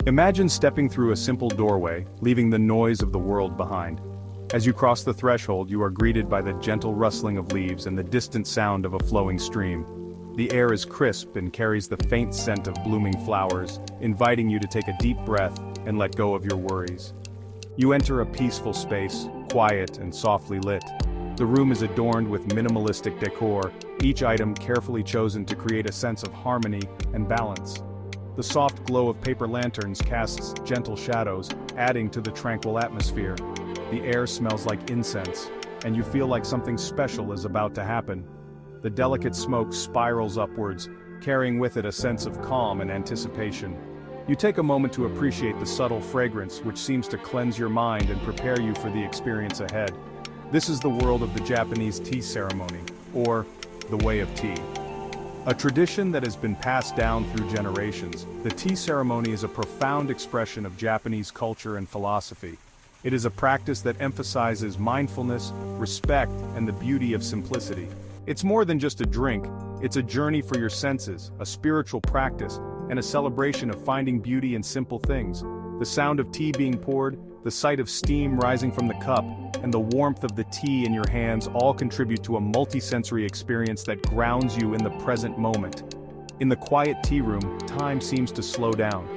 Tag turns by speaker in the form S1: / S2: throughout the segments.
S1: Imagine stepping through a simple doorway, leaving the noise of the world behind. As you cross the threshold, you are greeted by the gentle rustling of leaves and the distant sound of a flowing stream. The air is crisp and carries the faint scent of blooming flowers, inviting you to take a deep breath and let go of your worries. You enter a peaceful space, quiet and softly lit. The room is adorned with minimalistic decor, each item carefully chosen to create a sense of harmony and balance. The soft glow of paper lanterns casts gentle shadows, adding to the tranquil atmosphere. The air smells like incense, and you feel like something special is about to happen. The delicate smoke spirals upwards, carrying with it a sense of calm and anticipation. You take a moment to appreciate the subtle fragrance which seems to cleanse your mind and prepare you for the experience ahead. This is the world of the Japanese tea ceremony, or the way of tea. A tradition that has been passed down through generations, the tea ceremony is a profound expression of Japanese culture and philosophy. It is a practice that emphasizes mindfulness, respect, and the beauty of simplicity. It's more than just a drink, it's a journey for your senses, a spiritual practice, and a celebration of finding beauty in simple things. The sound of tea being poured, the sight of steam rising from the cup, and the warmth of the tea in your hands all contribute to a multisensory experience that grounds you in the present moment. In the quiet tea room, time seems to slow down.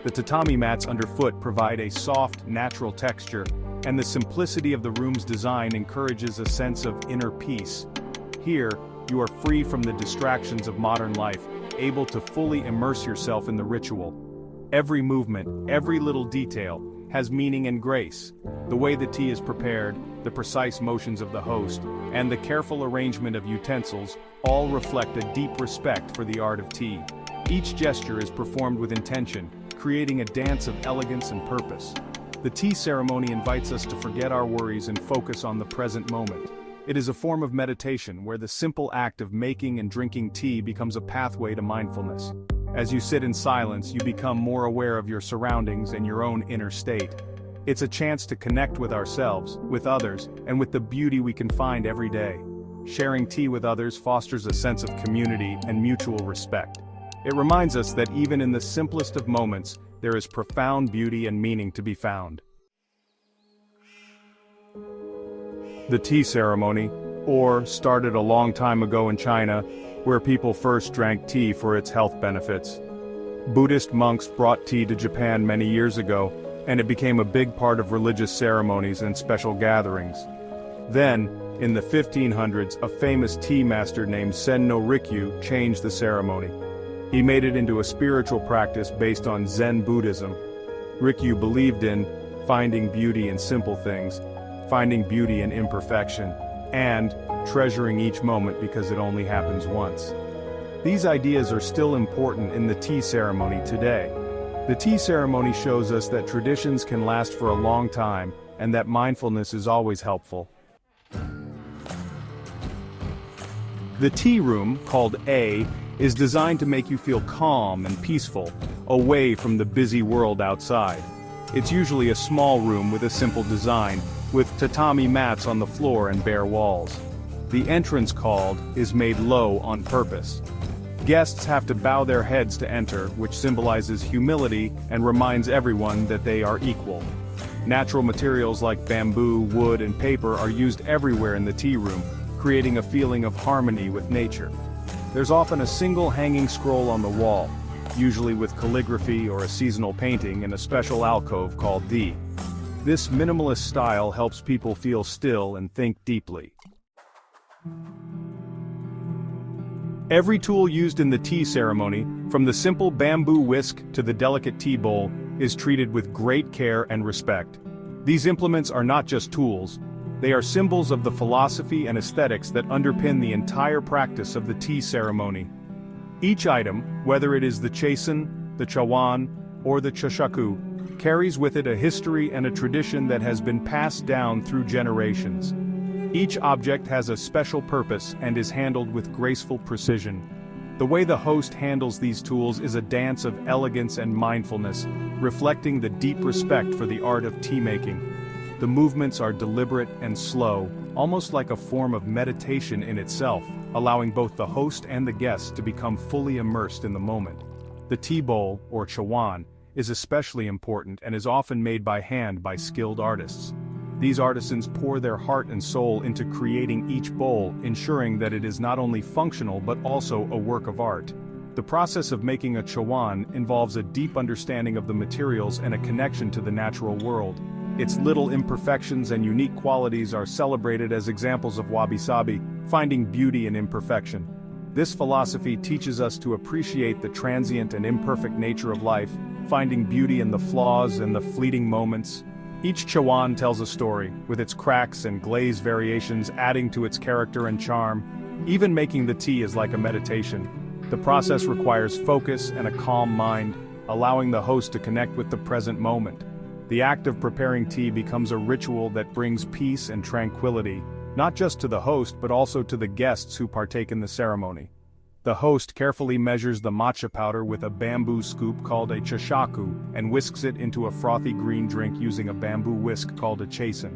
S1: The tatami mats underfoot provide a soft, natural texture, and the simplicity of the room's design encourages a sense of inner peace. Here, you are free from the distractions of modern life, able to fully immerse yourself in the ritual. Every movement, every little detail, has meaning and grace. The way the tea is prepared, the precise motions of the host, and the careful arrangement of utensils all reflect a deep respect for the art of tea. Each gesture is performed with intention, creating a dance of elegance and purpose. The tea ceremony invites us to forget our worries and focus on the present moment. It is a form of meditation where the simple act of making and drinking tea becomes a pathway to mindfulness. As you sit in silence, you become more aware of your surroundings and your own inner state. It's a chance to connect with ourselves, with others, and with the beauty we can find every day. Sharing tea with others fosters a sense of community and mutual respect. It reminds us that even in the simplest of moments, there is profound beauty and meaning to be found. The tea ceremony, started a long time ago in China, where people first drank tea for its health benefits. Buddhist monks brought tea to Japan many years ago, and it became a big part of religious ceremonies and special gatherings. Then, in the 1500s, a famous tea master named Sen no Rikyu changed the ceremony. He made it into a spiritual practice based on Zen Buddhism. Rikyu believed in finding beauty in simple things, finding beauty in imperfection, and treasuring each moment because it only happens once. These ideas are still important in the tea ceremony today. The tea ceremony shows us that traditions can last for a long time, and that mindfulness is always helpful. The tea room, called A, is designed to make you feel calm and peaceful, away from the busy world outside. It's usually a small room with a simple design, with tatami mats on the floor and bare walls. The entrance called is made low on purpose. Guests have to bow their heads to enter, which symbolizes humility and reminds everyone that they are equal. Natural materials like bamboo, wood, and paper are used everywhere in the tea room, creating a feeling of harmony with nature. There's often a single hanging scroll on the wall, usually with calligraphy or a seasonal painting in a special alcove called the. This minimalist style helps people feel still and think deeply. Every tool used in the tea ceremony, from the simple bamboo whisk to the delicate tea bowl, is treated with great care and respect. These implements are not just tools, they are symbols of the philosophy and aesthetics that underpin the entire practice of the tea ceremony. Each item, whether it is the chasen, the chawan, or the chashitsu, carries with it a history and a tradition that has been passed down through generations. Each object has a special purpose and is handled with graceful precision. The way the host handles these tools is a dance of elegance and mindfulness, reflecting the deep respect for the art of tea making. The movements are deliberate and slow, almost like a form of meditation in itself, allowing both the host and the guests to become fully immersed in the moment. The tea bowl, or chawan, is especially important and is often made by hand by skilled artists. These artisans pour their heart and soul into creating each bowl, ensuring that it is not only functional but also a work of art. The process of making a chawan involves a deep understanding of the materials and a connection to the natural world. Its little imperfections and unique qualities are celebrated as examples of wabi-sabi, finding beauty in imperfection. This philosophy teaches us to appreciate the transient and imperfect nature of life, finding beauty in the flaws and the fleeting moments. Each chawan tells a story, with its cracks and glaze variations adding to its character and charm. Even making the tea is like a meditation. The process requires focus and a calm mind, allowing the host to connect with the present moment. The act of preparing tea becomes a ritual that brings peace and tranquility, not just to the host but also to the guests who partake in the ceremony. The host carefully measures the matcha powder with a bamboo scoop called a chashitsu and whisks it into a frothy green drink using a bamboo whisk called a chasen.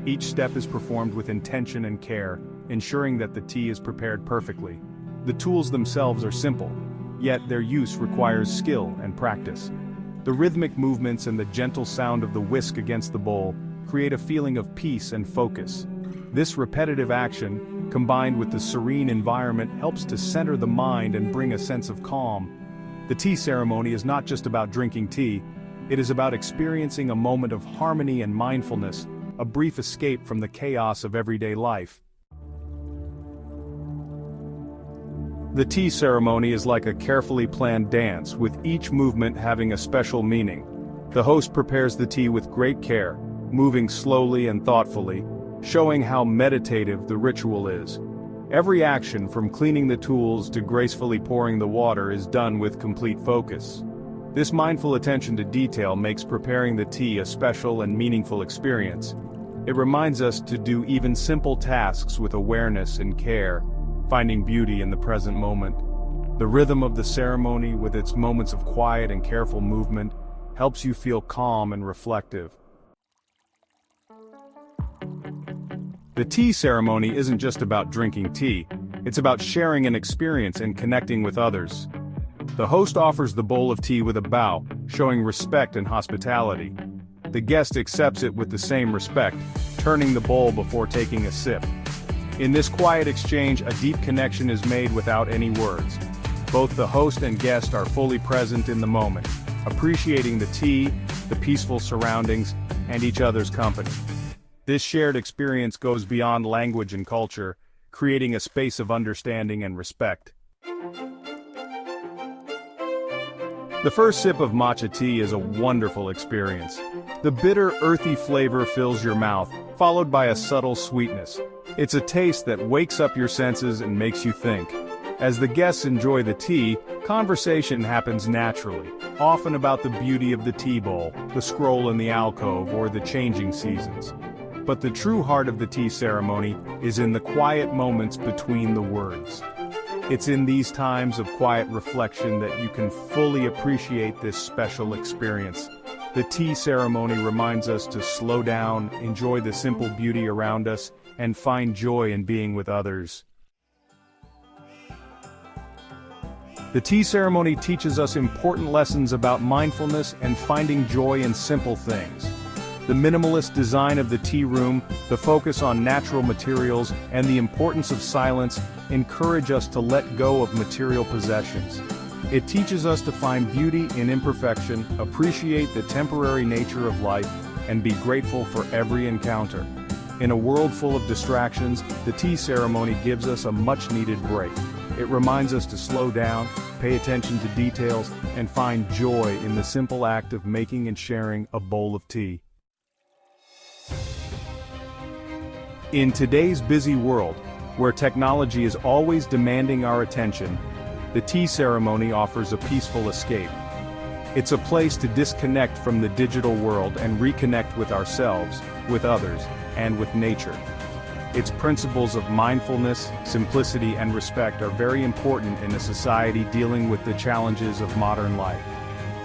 S1: Each step is performed with intention and care, ensuring that the tea is prepared perfectly. The tools themselves are simple, yet their use requires skill and practice. The rhythmic movements and the gentle sound of the whisk against the bowl create a feeling of peace and focus. This repetitive action, combined with the serene environment, helps to center the mind and bring a sense of calm. The tea ceremony is not just about drinking tea, it is about experiencing a moment of harmony and mindfulness, a brief escape from the chaos of everyday life. The tea ceremony is like a carefully planned dance, with each movement having a special meaning. The host prepares the tea with great care, moving slowly and thoughtfully, showing how meditative the ritual is. Every action, from cleaning the tools to gracefully pouring the water, is done with complete focus. This mindful attention to detail makes preparing the tea a special and meaningful experience. It reminds us to do even simple tasks with awareness and care, finding beauty in the present moment. The rhythm of the ceremony, with its moments of quiet and careful movement, helps you feel calm and reflective. The tea ceremony isn't just about drinking tea, it's about sharing an experience and connecting with others. The host offers the bowl of tea with a bow, showing respect and hospitality. The guest accepts it with the same respect, turning the bowl before taking a sip. In this quiet exchange, a deep connection is made without any words. Both the host and guest are fully present in the moment, appreciating the tea, the peaceful surroundings, and each other's company. This shared experience goes beyond language and culture, creating a space of understanding and respect. The first sip of matcha tea is a wonderful experience. The bitter, earthy flavor fills your mouth, followed by a subtle sweetness. It's a taste that wakes up your senses and makes you think. As the guests enjoy the tea, conversation happens naturally, often about the beauty of the tea bowl, the scroll in the alcove, or the changing seasons. But the true heart of the tea ceremony is in the quiet moments between the words. It's in these times of quiet reflection that you can fully appreciate this special experience. The tea ceremony reminds us to slow down, enjoy the simple beauty around us, and find joy in being with others. The tea ceremony teaches us important lessons about mindfulness and finding joy in simple things. The minimalist design of the tea room, the focus on natural materials, and the importance of silence encourage us to let go of material possessions. It teaches us to find beauty in imperfection, appreciate the temporary nature of life, and be grateful for every encounter. In a world full of distractions, the tea ceremony gives us a much-needed break. It reminds us to slow down, pay attention to details, and find joy in the simple act of making and sharing a bowl of tea. In today's busy world, where technology is always demanding our attention, the tea ceremony offers a peaceful escape. It's a place to disconnect from the digital world and reconnect with ourselves, with others, and with nature. Its principles of mindfulness, simplicity, and respect are very important in a society dealing with the challenges of modern life.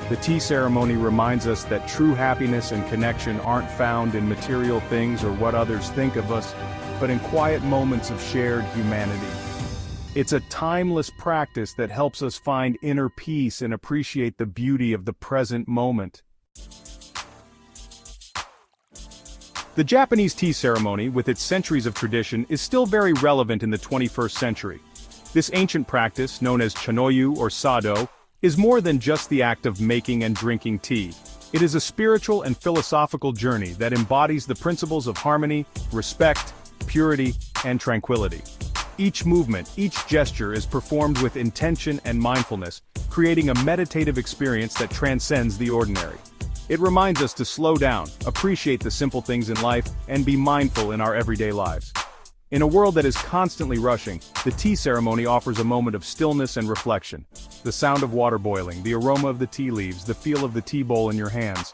S1: The tea ceremony reminds us that true happiness and connection aren't found in material things or what others think of us, but in quiet moments of shared humanity. It's a timeless practice that helps us find inner peace and appreciate the beauty of the present moment. The Japanese tea ceremony, with its centuries of tradition, is still very relevant in the 21st century. This ancient practice, known as chanoyu or sado, is more than just the act of making and drinking tea. It is a spiritual and philosophical journey that embodies the principles of harmony, respect, purity, and tranquility. Each movement, each gesture is performed with intention and mindfulness, creating a meditative experience that transcends the ordinary. It reminds us to slow down, appreciate the simple things in life, and be mindful in our everyday lives. In a world that is constantly rushing, the tea ceremony offers a moment of stillness and reflection. The sound of water boiling, the aroma of the tea leaves, the feel of the tea bowl in your hands.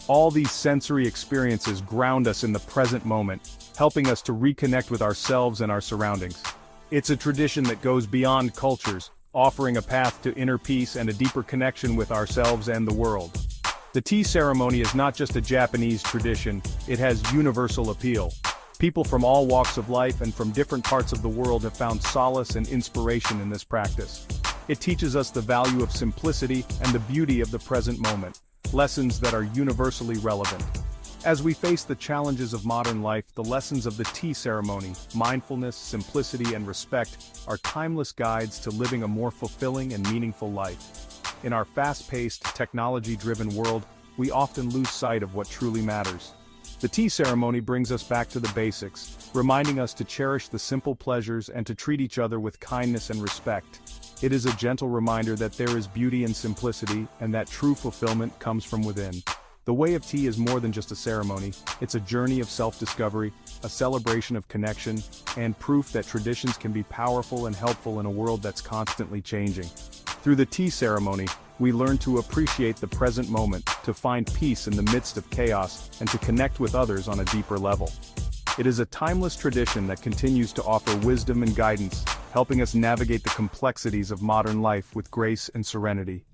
S1: All these sensory experiences ground us in the present moment, helping us to reconnect with ourselves and our surroundings. It's a tradition that goes beyond cultures, offering a path to inner peace and a deeper connection with ourselves and the world. The tea ceremony is not just a Japanese tradition, it has universal appeal. People from all walks of life and from different parts of the world have found solace and inspiration in this practice. It teaches us the value of simplicity and the beauty of the present moment, lessons that are universally relevant. As we face the challenges of modern life, the lessons of the tea ceremony, mindfulness, simplicity, and respect, are timeless guides to living a more fulfilling and meaningful life. In our fast-paced, technology-driven world, we often lose sight of what truly matters. The tea ceremony brings us back to the basics, reminding us to cherish the simple pleasures and to treat each other with kindness and respect. It is a gentle reminder that there is beauty in simplicity and that true fulfillment comes from within. The way of tea is more than just a ceremony, it's a journey of self-discovery, a celebration of connection, and proof that traditions can be powerful and helpful in a world that's constantly changing. Through the tea ceremony, we learn to appreciate the present moment, to find peace in the midst of chaos, and to connect with others on a deeper level. It is a timeless tradition that continues to offer wisdom and guidance, helping us navigate the complexities of modern life with grace and serenity.